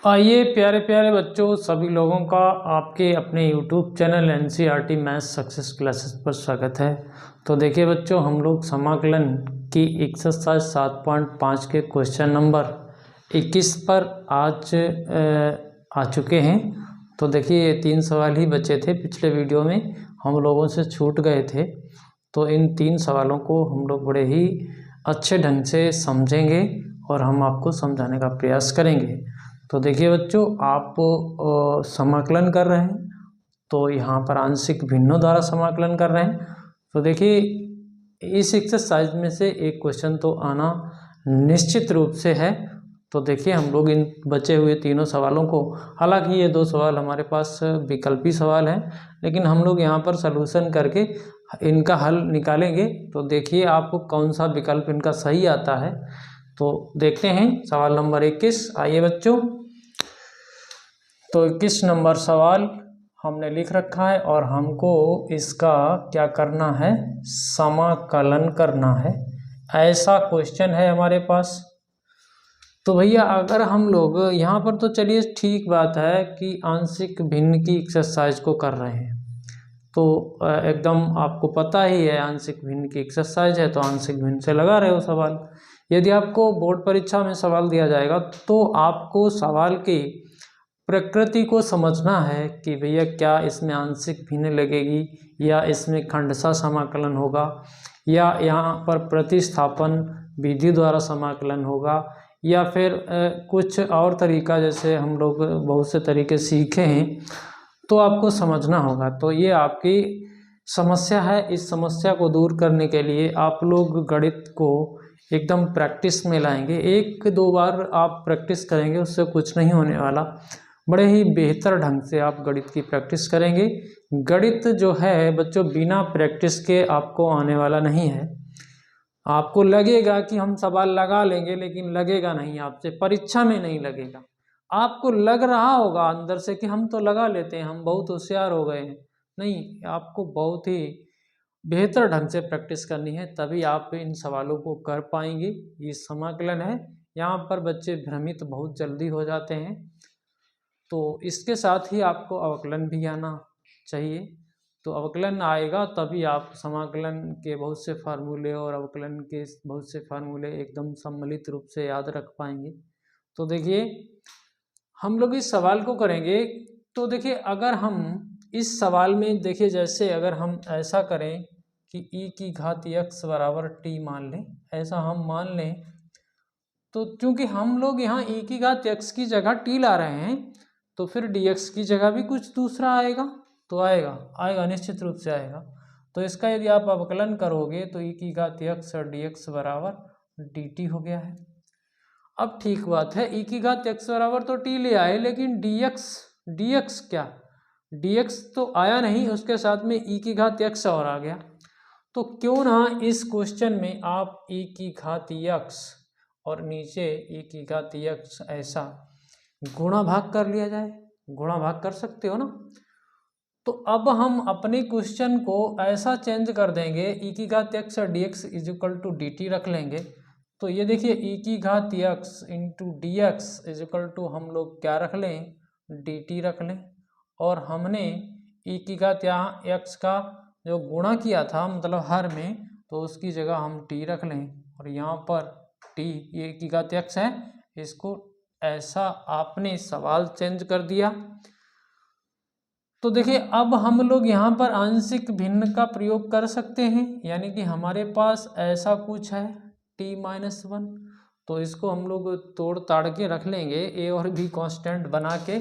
आइए प्यारे प्यारे बच्चों, सभी लोगों का आपके अपने YouTube channel NCERT maths success classes पर स्वागत है। तो देखिए बच्चों, हम लोग समाकलन की एक्सरसाइज 7.5 के क्वेश्चन नंबर 21 पर आज आ चुके हैं। तो देखिए, ये 3 सवाल ही बचे थे। पिछले वीडियो में हम लोगों से छूट गए थे, तो इन 3 सवालों को हम लोग बड़े ही अच्छे ढंग से समझेंगे और हम आपको समझाने का प्रयास करेंगे। तो देखिए बच्चों, आप समाकलन कर रहे हैं, तो यहाँ पर आंशिक भिन्नों द्वारा समाकलन कर रहे हैं। तो देखिए, इस एक्सरसाइज में से एक क्वेश्चन तो आना निश्चित रूप से है। तो देखिए, हम लोग इन बचे हुए तीनों सवालों को, हालांकि ये 2 सवाल हमारे पास विकल्पी सवाल हैं, लेकिन हम लोग यहाँ पर सलूशन करके इनका हल निकालेंगे। तो देखिए आपको कौन सा विकल्प इनका सही आता है। तो देखते हैं सवाल नंबर 21। आइए बच्चों, तो 21 नंबर सवाल हमने लिख रखा है और हमको इसका क्या करना है, समाकलन करना है। ऐसा क्वेश्चन है हमारे पास। तो भैया, अगर हम लोग यहाँ पर, तो चलिए ठीक बात है कि आंशिक भिन्न की एक्सरसाइज को कर रहे हैं, तो एकदम आपको पता ही है आंशिक भिन्न की एक्सरसाइज है, तो आंशिक भिन्न से लगा रहे हो सवाल। यदि आपको बोर्ड परीक्षा में सवाल दिया जाएगा, तो आपको सवाल की प्रकृति को समझना है कि भैया क्या इसमें आंशिक भिन्न लगेगी, या इसमें खंडशः समाकलन होगा, या यहाँ पर प्रतिस्थापन विधि द्वारा समाकलन होगा, या फिर कुछ और तरीका, जैसे हम लोग बहुत से तरीके सीखे हैं, तो आपको समझना होगा। तो ये आपकी समस्या है। इस समस्या को दूर करने के लिए आप लोग गणित को एकदम प्रैक्टिस में लाएंगे। 1-2 बार आप प्रैक्टिस करेंगे, उससे कुछ नहीं होने वाला। बड़े ही बेहतर ढंग से आप गणित की प्रैक्टिस करेंगे। गणित जो है बच्चों, बिना प्रैक्टिस के आपको आने वाला नहीं है। आपको लगेगा कि हम सवाल लगा लेंगे, लेकिन लगेगा नहीं, आपसे परीक्षा में नहीं लगेगा। आपको लग रहा होगा अंदर से कि हम तो लगा लेते हैं, हम बहुत होशियार हो गए हैं। नहीं, आपको बहुत ही बेहतर ढंग से प्रैक्टिस करनी है, तभी आप इन सवालों को कर पाएंगे। ये समाकलन है, यहाँ पर बच्चे भ्रमित बहुत जल्दी हो जाते हैं। तो इसके साथ ही आपको अवकलन भी आना चाहिए। तो अवकलन आएगा तभी आप समाकलन के बहुत से फार्मूले और अवकलन के बहुत से फार्मूले एकदम सम्मिलित रूप से याद रख पाएंगे। तो देखिए, हम लोग इस सवाल को करेंगे। तो देखिए, अगर हम इस सवाल में देखिए, जैसे अगर हम ऐसा करें कि e की घात x बराबर t मान लें, ऐसा हम मान लें, तो चूंकि हम लोग यहाँ e की घात x की जगह t ला रहे हैं, तो फिर dx की जगह भी कुछ दूसरा आएगा। तो आएगा निश्चित रूप से आएगा। तो इसका यदि आप अवकलन करोगे, तो e की घात x और dx बराबर dt हो गया है। अब ठीक बात है, e की घात x बराबर तो t ले आए, लेकिन dx क्या, dx तो आया नहीं, उसके साथ में e की घात x और आ गया। तो क्यों ना इस क्वेश्चन में आप e की घात x और नीचे e की घात x ऐसा गुणा भाग कर लिया जाए। गुणा भाग कर सकते हो ना। तो अब हम अपने क्वेश्चन को ऐसा चेंज कर देंगे, e की घात x और dx is equal to dt रख लेंगे। तो ये देखिए, e की घात x into d x is equal to हम लोग क्या रख लें, dt रख लें। और हमने e की घात यहाँ x का जो गुणा किया था, मतलब हर में, तो उसकी जगह हम t रख लें। और यहाँ पर t e की घात x है, इसको ऐसा आपने सवाल चेंज कर दिया। तो देखिए, अब हम लोग यहाँ पर आंशिक भिन्न का प्रयोग कर सकते हैं, यानी कि हमारे पास ऐसा कुछ है t-1, तो इसको हम लोग तोड़ ताड़ के रख लेंगे, a और b कांस्टेंट बना के।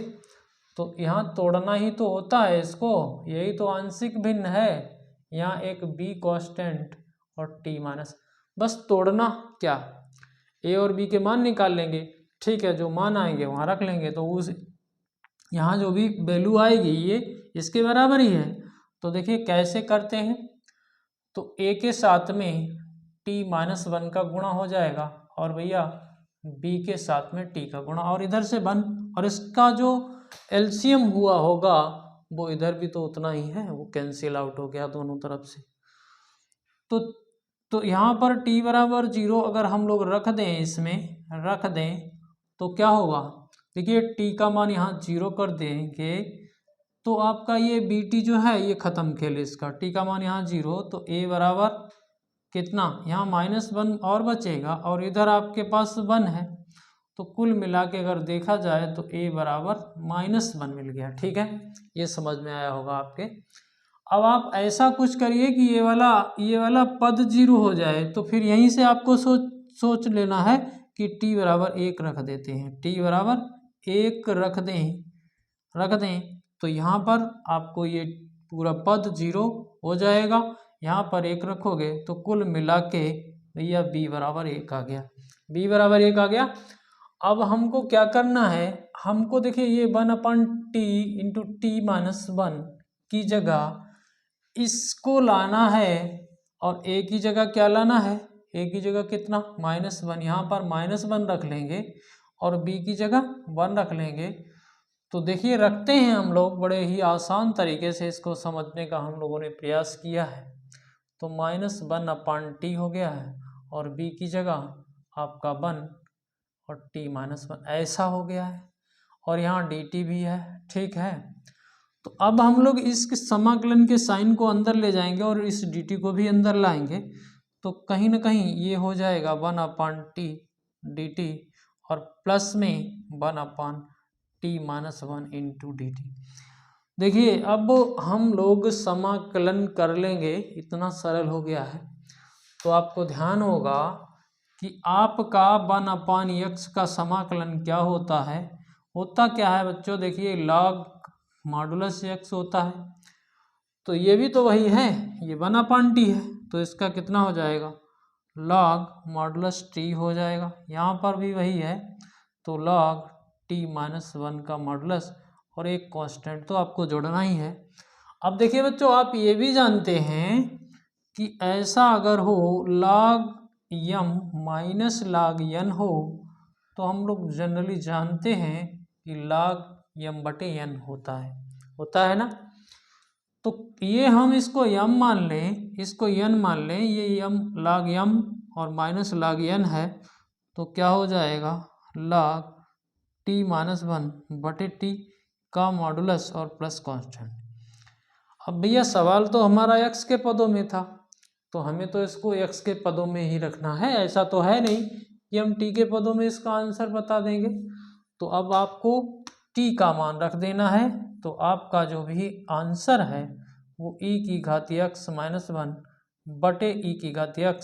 तो यहाँ तोड़ना ही तो होता है इसको, यही तो आंशिक भिन्न है। यहाँ एक b कांस्टेंट और t-, बस तोड़ना क्या, a और b के मान निकाल लेंगे। ठीक है, जो मान आएंगे वहाँ रख लेंगे, तो उस यहाँ जो भी वैल्यू आएगी ये इसके बराबर ही है। तो देखिए कैसे करते हैं। तो a के साथ में t-1 का गुणा हो जाएगा, और भैया b के साथ में t का गुणा, और इधर से 1, और इसका जो एलसीएम हुआ होगा वो इधर भी तो उतना ही है, वो कैंसिल आउट हो गया दोनों तरफ से। तो यहाँ पर t बराबर 0 अगर हम लोग रख दें, इसमें रख दें, तो क्या होगा, देखिए टी का मान यहाँ 0 कर देंगे तो आपका ये बी टी जो है ये ख़त्म खेल इसका। टी का मान यहाँ 0 तो ए बराबर कितना, यहाँ -1 और बचेगा और इधर आपके पास 1 है, तो कुल मिला के अगर देखा जाए तो ए बराबर -1 मिल गया। ठीक है, ये समझ में आया होगा आपके। अब आप ऐसा कुछ करिए कि ये वाला पद 0 हो जाए, तो फिर यहीं से आपको सोच लेना है कि t बराबर 1 रख देते हैं। t बराबर 1 रख दें तो यहाँ पर आपको ये पूरा पद 0 हो जाएगा, यहाँ पर 1 रखोगे तो कुल मिला के भैया b बराबर 1 आ गया। b बराबर 1 आ गया। अब हमको क्या करना है, हमको देखिए ये 1/t इंटू टी -1 की जगह इसको लाना है और a की जगह क्या लाना है, a की जगह कितना -1, यहाँ पर -1 रख लेंगे और b की जगह 1 रख लेंगे। तो देखिए रखते हैं हम लोग, बड़े ही आसान तरीके से इसको समझने का हम लोगों ने प्रयास किया है। तो -1/t हो गया है और b की जगह आपका 1 और t -1 ऐसा हो गया है और यहाँ dt भी है। ठीक है, तो अब हम लोग इस समाकलन के साइन को अंदर ले जाएंगे और इस dt को भी अंदर लाएंगे, तो कहीं ना कहीं ये हो जाएगा 1/t dt और प्लस में 1/t -1 इंटू dt। देखिए अब हम लोग समाकलन कर लेंगे, इतना सरल हो गया है। तो आपको ध्यान होगा कि आपका 1/x का समाकलन क्या होता है, होता क्या है बच्चों, देखिए log मॉडुलस x होता है। तो ये भी तो वही है, ये 1/t है, तो इसका कितना हो जाएगा log मॉडुलस t हो जाएगा। यहाँ पर भी वही है, तो log t -1 का मॉडुलस और एक कांस्टेंट तो आपको जोड़ना ही है। अब देखिए बच्चों आप ये भी जानते हैं कि ऐसा अगर हो log m minus log n हो, तो हम लोग जनरली जानते हैं कि log m/n होता है ना। तो ये हम इसको m मान लें, इसको n मान लें, ये m log m और माइनस log n है, तो क्या हो जाएगा log t -1/t का मॉडुलस और प्लस कांस्टेंट। अब भैया सवाल तो हमारा x के पदों में था, तो हमें तो इसको x के पदों में ही रखना है, ऐसा तो है नहीं कि हम t के पदों में इसका आंसर बता देंगे। तो अब आपको t का मान रख देना है, तो आपका जो भी आंसर है वो e⁻x -1/e⁻x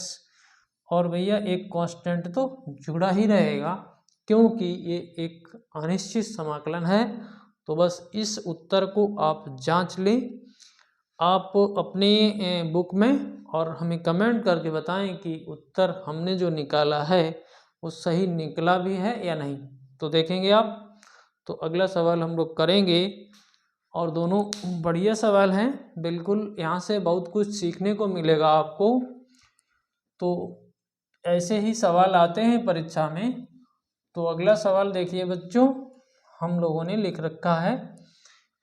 और भैया एक कांस्टेंट तो जुड़ा ही रहेगा क्योंकि ये एक अनिश्चित समाकलन है। तो बस इस उत्तर को आप जांच लें आप अपने बुक में और हमें कमेंट करके बताएं कि उत्तर हमने जो निकाला है वो सही निकला भी है या नहीं। तो देखेंगे आप, तो अगला सवाल हम लोग करेंगे और दोनों बढ़िया सवाल हैं, बिल्कुल यहाँ से बहुत कुछ सीखने को मिलेगा आपको। तो ऐसे ही सवाल आते हैं परीक्षा में। तो अगला सवाल देखिए बच्चों, हम लोगों ने लिख रखा है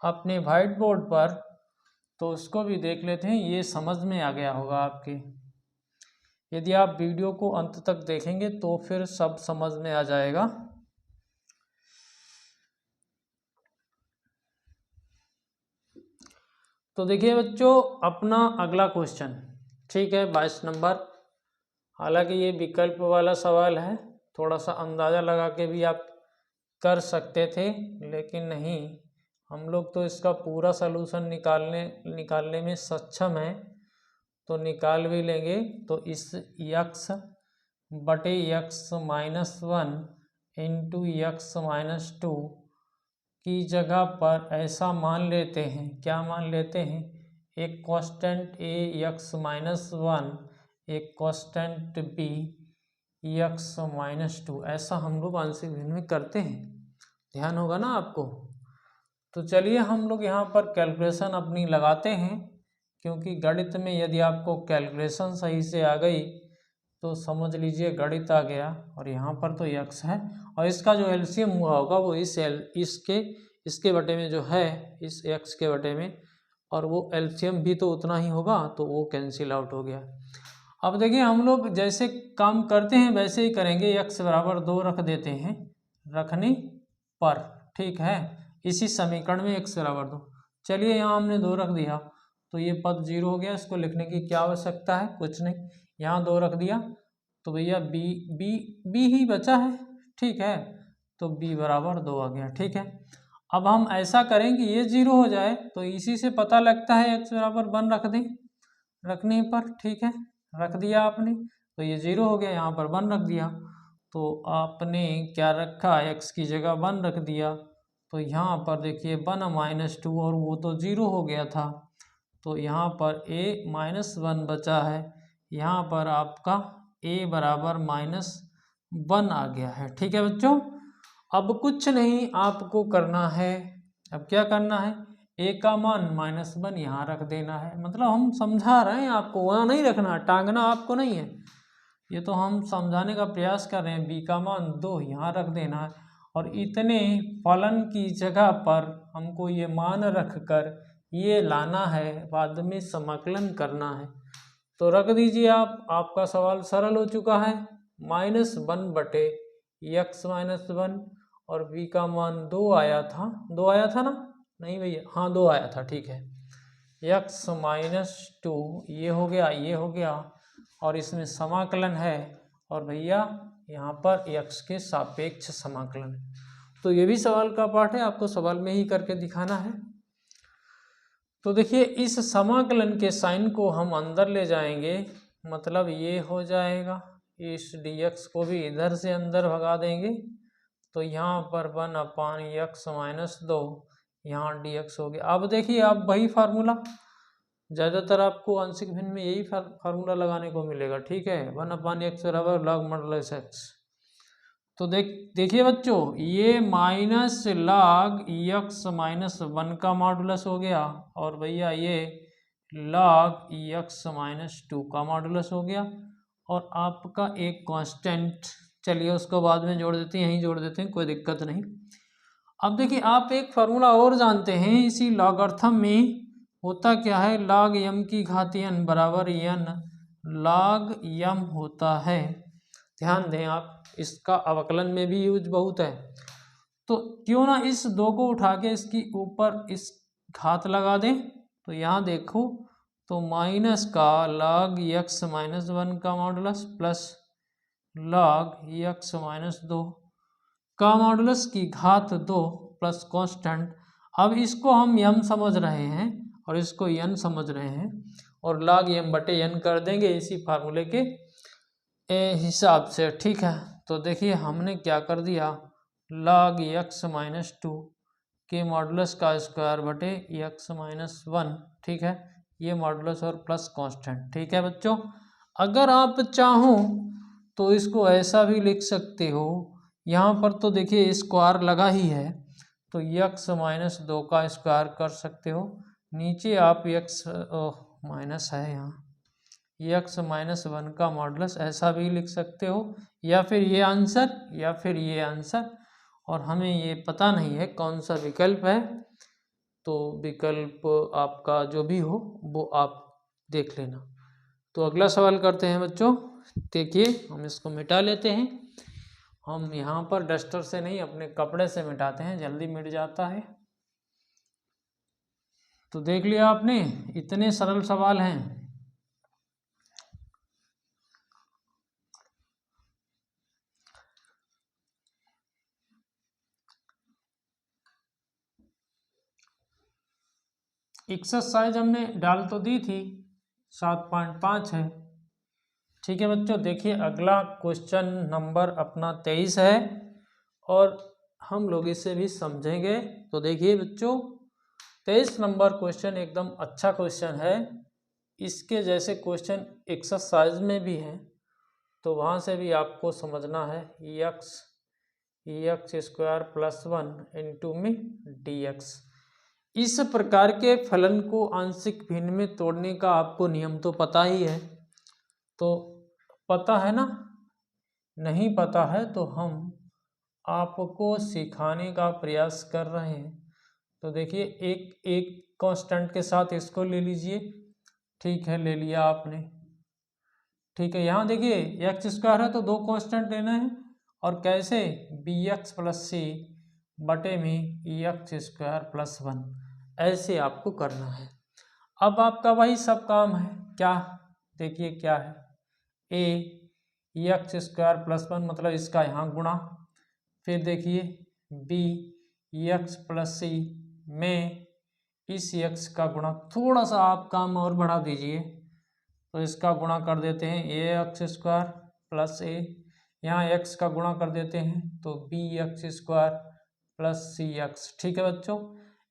अपने व्हाइट बोर्ड पर, तो उसको भी देख लेते हैं, ये समझ में आ गया होगा आपके। यदि आप वीडियो को अंत तक देखेंगे तो फिर सब समझ में आ जाएगा। तो देखिए बच्चों अपना अगला क्वेश्चन, ठीक है 22 नंबर। हालांकि ये विकल्प वाला सवाल है, थोड़ा सा अंदाज़ा लगा के भी आप कर सकते थे, लेकिन नहीं, हम लोग तो इसका पूरा सलूशन निकालने में सक्षम हैं, तो निकाल भी लेंगे। तो इस x/x -1 इंटू x-2 की जगह पर ऐसा मान लेते हैं, क्या मान लेते हैं, एक कांस्टेंट a(x-1) एक कांस्टेंट b(x-2), ऐसा हम लोग आंशिक भिन्न में करते हैं, ध्यान होगा ना आपको। तो चलिए हम लोग यहाँ पर कैलकुलेशन अपनी लगाते हैं, क्योंकि गणित में यदि आपको कैलकुलेशन सही से आ गई तो समझ लीजिए गणित आ गया। और यहाँ पर तो x है और इसका जो एलसीएम हुआ होगा वो इसके बटे में जो है, इस x के बटे में, और वो एलसीएम भी तो उतना ही होगा, तो वो कैंसिल आउट हो गया। अब देखिए हम लोग जैसे काम करते हैं वैसे ही करेंगे, x बराबर 2 रख देते हैं, रखने पर, ठीक है। इसी समीकरण में x बराबर 2, चलिए यहाँ हमने 2 रख दिया तो ये पद 0 हो गया, इसको लिखने की क्या आवश्यकता है, कुछ नहीं, यहाँ 2 रख दिया तो भैया b ही बचा है, ठीक है, तो b बराबर 2 आ गया, ठीक है। अब हम ऐसा करें कि ये 0 हो जाए तो इसी से पता लगता है x बराबर 1 रख दें, रखने पर, ठीक है, रख दिया आपने तो ये 0 हो गया, यहाँ पर 1 रख दिया तो आपने क्या रखा, x की जगह 1 रख दिया तो यहाँ पर देखिए 1 - 2 और वो तो 0 हो गया था तो यहाँ पर a -1 बचा है, यहाँ पर आपका a बराबर -1 आ गया है, ठीक है बच्चों। अब कुछ नहीं आपको करना है, अब क्या करना है, a का मान -1 यहाँ रख देना है, मतलब हम समझा रहे हैं आपको, वहाँ नहीं रखना, टांगना आपको नहीं है, ये तो हम समझाने का प्रयास कर रहे हैं। b का मान 2 यहाँ रख देना है और इतने फलन की जगह पर हमको ये मान रख कर ये लाना है, बाद में समाकलन करना है, तो रख दीजिए आप, आपका सवाल सरल हो चुका है। -1 बटे x -1 और b का मान 2 आया था, 2 आया था ना, नहीं भैया, हाँ 2 आया था, ठीक है, x -2 ये हो गया, ये हो गया और इसमें समाकलन है और भैया यहाँ पर x के सापेक्ष समाकलन है, तो ये भी सवाल का पार्ट है, आपको सवाल में ही करके दिखाना है। तो देखिए इस समाकलन के साइन को हम अंदर ले जाएंगे, मतलब ये हो जाएगा, इस dx को भी इधर से अंदर भगा देंगे तो यहाँ पर 1/x - 2 यहाँ dx हो गया। अब देखिए आप वही फार्मूला, ज़्यादातर आपको आंशिक भिन्न में यही फार्मूला लगाने को मिलेगा, ठीक है, 1/x बराबर log मॉडुलस x। तो देखिए बच्चों, ये माइनस log x - 1 का मॉडुलस हो गया और भैया ये log x - 2 का मॉडुलस हो गया और आपका एक कांस्टेंट, चलिए उसको बाद में जोड़ देते हैं, यहीं जोड़ देते हैं, कोई दिक्कत नहीं। अब देखिए आप एक फार्मूला और जानते हैं, इसी लॉगरिथम में होता क्या है, log m की घात n बराबर n log m होता है, ध्यान दें आप, इसका अवकलन में भी यूज बहुत है, तो क्यों ना इस 2 को उठा के इसकी ऊपर इस घात लगा दें, तो यहाँ देखो तो माइनस का log x - 1 का मॉडुलस प्लस log x - 2 का मॉडुलस की घात 2 प्लस कांस्टेंट। अब इसको हम m समझ रहे हैं और इसको n समझ रहे हैं और log m बटे n कर देंगे इसी फार्मूले के हिसाब से, ठीक है। तो देखिए हमने क्या कर दिया, log x - 2 के मॉडुलस का स्क्वायर बटे x - 1, ठीक है, ये मॉडुलस और प्लस कांस्टेंट, ठीक है बच्चों। अगर आप चाहो तो इसको ऐसा भी लिख सकते हो, यहाँ पर तो देखिए स्क्वायर लगा ही है तो x - 2 का स्क्वायर कर सकते हो, नीचे आप x माइनस है यहाँ, x - 1 का मॉडुलस ऐसा भी लिख सकते हो, या फिर ये आंसर या फिर ये आंसर, और हमें ये पता नहीं है कौन सा विकल्प है, तो विकल्प आपका जो भी हो वो आप देख लेना। तो अगला सवाल करते हैं बच्चों, देखिए हम इसको मिटा लेते हैं, हम यहाँ पर डस्टर से नहीं अपने कपड़े से मिटाते हैं, जल्दी मिट जाता है। तो देख लिया आपने, इतने सरल सवाल हैं। एक्सरसाइज हमने डाल तो दी थी, 7.5 है, ठीक है बच्चों। देखिए अगला क्वेश्चन नंबर अपना 23 है और हम लोग इसे भी समझेंगे। तो देखिए बच्चों 23 नंबर क्वेश्चन एकदम अच्छा क्वेश्चन है, इसके जैसे क्वेश्चन एक्सरसाइज में भी हैं, तो वहाँ से भी आपको समझना है, x स्क्वायर प्लस 1 इंटू में dx। इस प्रकार के फलन को आंशिक भिन्न में तोड़ने का आपको नियम तो पता ही है, तो पता है ना, नहीं पता है तो हम आपको सिखाने का प्रयास कर रहे हैं। तो देखिए एक कांस्टेंट के साथ इसको ले लीजिए, ठीक है, ले लिया आपने, ठीक है। यहाँ देखिए x स्क्वायर है तो 2 कांस्टेंट लेना है और कैसे bx प्लस c बटे में एक्स स्क्वायर प्लस 1, ऐसे आपको करना है। अब आपका वही सब काम है, क्या देखिए क्या है, ए एक्स स्क्वायर प्लस 1 मतलब इसका यहाँ गुणा, फिर देखिए बी एक्स प्लस सी में इस एक्स का गुणा, थोड़ा सा आप काम और बढ़ा दीजिए तो इसका गुणा कर देते हैं ए एक्स स्क्वायर प्लस ए, यहाँ एक्स का गुणा कर देते हैं तो बी एक्स स्क्वायर प्लस सी एक्स। ठीक है बच्चों,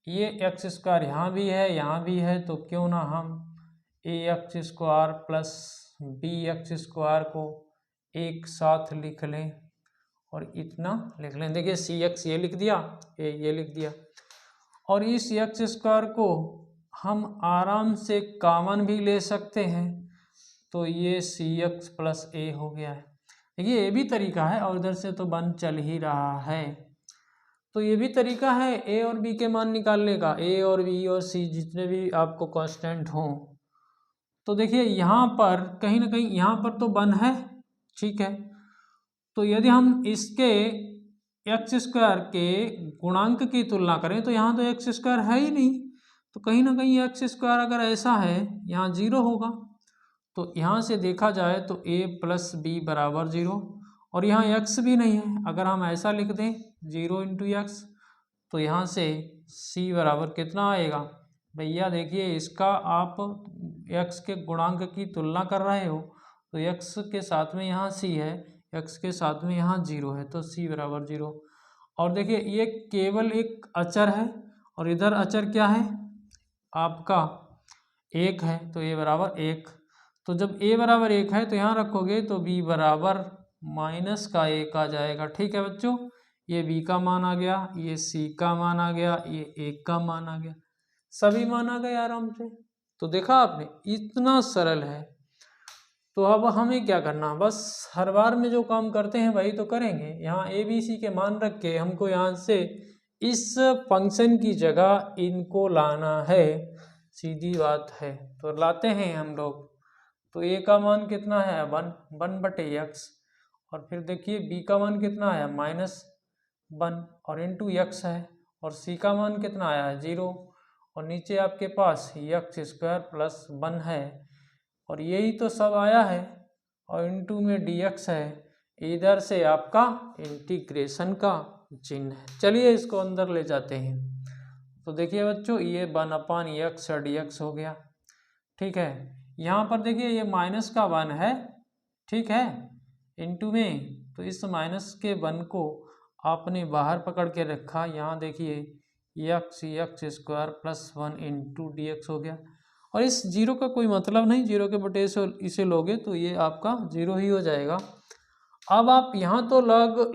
ये एक्स स्क्वायर यहाँ भी है तो क्यों ना हम a x square plus b x square को एक साथ लिख लें और इतना लिख लें। देखिए सी एक्स ये लिख दिया, ये लिख दिया, और इस एक्स स्क्वायर को हम आराम से कॉमन भी ले सकते हैं तो ये सी एक्स प्लस ए हो गया है। देखिए ये भी तरीका है और इधर से तो बन चल ही रहा है, तो ये भी तरीका है ए और बी के मान निकालने का, ए और बी और सी जितने भी आपको कांस्टेंट हों। तो देखिए यहाँ पर कहीं ना कहीं यहाँ पर तो बन है, ठीक है, तो यदि हम इसके एक्स स्क्वायर के गुणांक की तुलना करें तो यहाँ तो एक्स स्क्वायर है ही नहीं, तो कहीं ना कहीं एक्स स्क्वायर अगर ऐसा है यहाँ 0 होगा, तो यहाँ से देखा जाए तो a प्लस बी बराबर 0, और यहाँ x भी नहीं है, अगर हम ऐसा लिख दें 0 इंटू एक्स तो यहाँ से c बराबर कितना आएगा भैया, देखिए इसका आप x के गुणांक की तुलना कर रहे हो तो x के साथ में यहाँ c है, x के साथ में यहाँ 0 है तो c बराबर 0। और देखिए ये केवल एक अचर है और इधर अचर क्या है आपका 1 है तो a बराबर 1, तो जब a बराबर 1 है तो यहाँ रखोगे तो b बराबर माइनस का 1 आ जाएगा। ठीक है बच्चों, ये b का मान आ गया, ये c का मान आ गया, ये 1 का मान आ गया, सभी मान आ गए आराम से। तो देखा आपने, इतना सरल है। तो अब हमें क्या करना, बस हर बार में जो काम करते हैं वही तो करेंगे। यहाँ ए बी सी के मान रख के हमको यहाँ से इस फंक्शन की जगह इनको लाना है, सीधी बात है। तो लाते हैं हम लोग, तो ए का मान कितना है 1 बटे एक्स, और फिर देखिए बी का मान कितना आया -1 और इंटू एक्स है, और सी का मान कितना आया है 0, और नीचे आपके पास एक्स स्क्वायर प्लस 1 है, और यही तो सब आया है, और इंटू में dx है, इधर से आपका इंटीग्रेशन का चिन्ह है। चलिए इसको अंदर ले जाते हैं। तो देखिए बच्चों ये 1/x dx हो गया, ठीक है। यहाँ पर देखिए ये माइनस का 1 है, ठीक है, इंटू में, तो इस माइनस के 1 को आपने बाहर पकड़ के रखा, यहाँ देखिए x square plus 1 into dx हो गया, और इस 0 का कोई मतलब नहीं, 0 के बटे से इसे लोगे तो ये आपका 0 ही हो जाएगा। अब आप यहाँ तो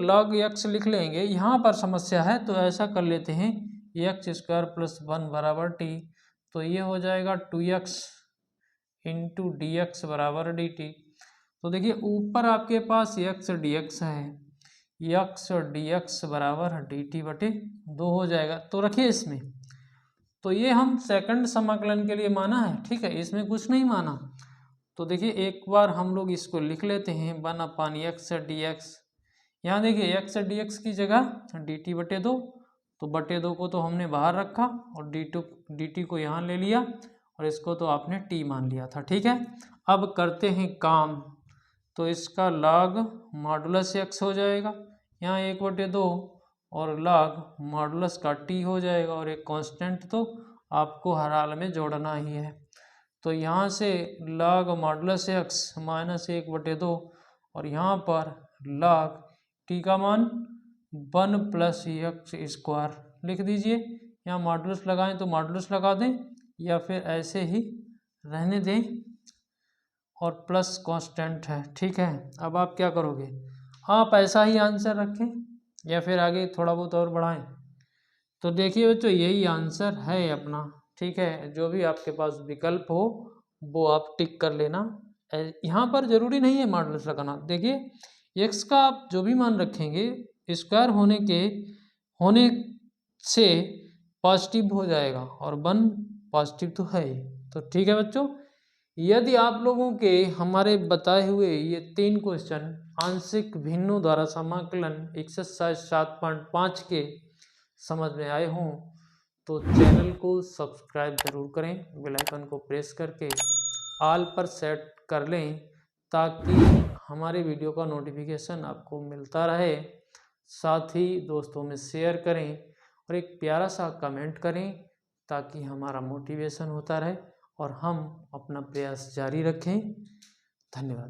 log x लिख लेंगे, यहाँ पर समस्या है तो ऐसा कर लेते हैं एक्स स्क्वायर प्लस 1 बराबर t, तो ये हो जाएगा 2x इंटू डी एक्स बराबर डी टी। तो देखिए ऊपर आपके पास x dx है, x dx बराबर dt बटे 2 हो जाएगा। तो रखिए इसमें, तो ये हम सेकंड समाकलन के लिए माना है, ठीक है, इसमें कुछ नहीं माना। तो देखिए एक बार हम लोग इसको लिख लेते हैं 1/x dx, यहाँ देखिए x dx की जगह dt बटे 2, तो बटे 2 को तो हमने बाहर रखा और dt को यहाँ ले लिया, और इसको तो आपने t मान लिया था, ठीक है। अब करते हैं काम, तो इसका log मॉडुलस x हो जाएगा, यहाँ 1/2 और log मॉडुलस का t हो जाएगा, और एक कांस्टेंट तो आपको हर हाल में जोड़ना ही है। तो यहाँ से log मॉडुलस x माइनस 1/2, और यहाँ पर log t का मान 1 प्लस एक्स स्क्वायर लिख दीजिए। यहाँ मॉडुलस लगाएं तो मॉडुलस लगा दें, या फिर ऐसे ही रहने दें, और प्लस कांस्टेंट है, ठीक है। अब आप क्या करोगे, आप ऐसा ही आंसर रखें या फिर आगे थोड़ा बहुत और बढ़ाएं। तो देखिए बच्चों यही आंसर है अपना, ठीक है। जो भी आपके पास विकल्प हो वो आप टिक कर लेना, यहाँ पर जरूरी नहीं है मॉडुलस लगाना। देखिए x का आप जो भी मान रखेंगे स्क्वायर होने से पॉजिटिव हो जाएगा, और 1 पॉजिटिव तो है ही। तो ठीक है बच्चों, यदि आप लोगों के हमारे बताए हुए ये 3 क्वेश्चन आंशिक भिन्नों द्वारा समाकलन एक्सरसाइज 7.5 के समझ में आए हों तो चैनल को सब्सक्राइब ज़रूर करें, बेल आइकन को प्रेस करके ऑल पर सेट कर लें ताकि हमारे वीडियो का नोटिफिकेशन आपको मिलता रहे। साथ ही दोस्तों में शेयर करें और एक प्यारा सा कमेंट करें ताकि हमारा मोटिवेशन होता रहे और हम अपना प्रयास जारी रखें। धन्यवाद।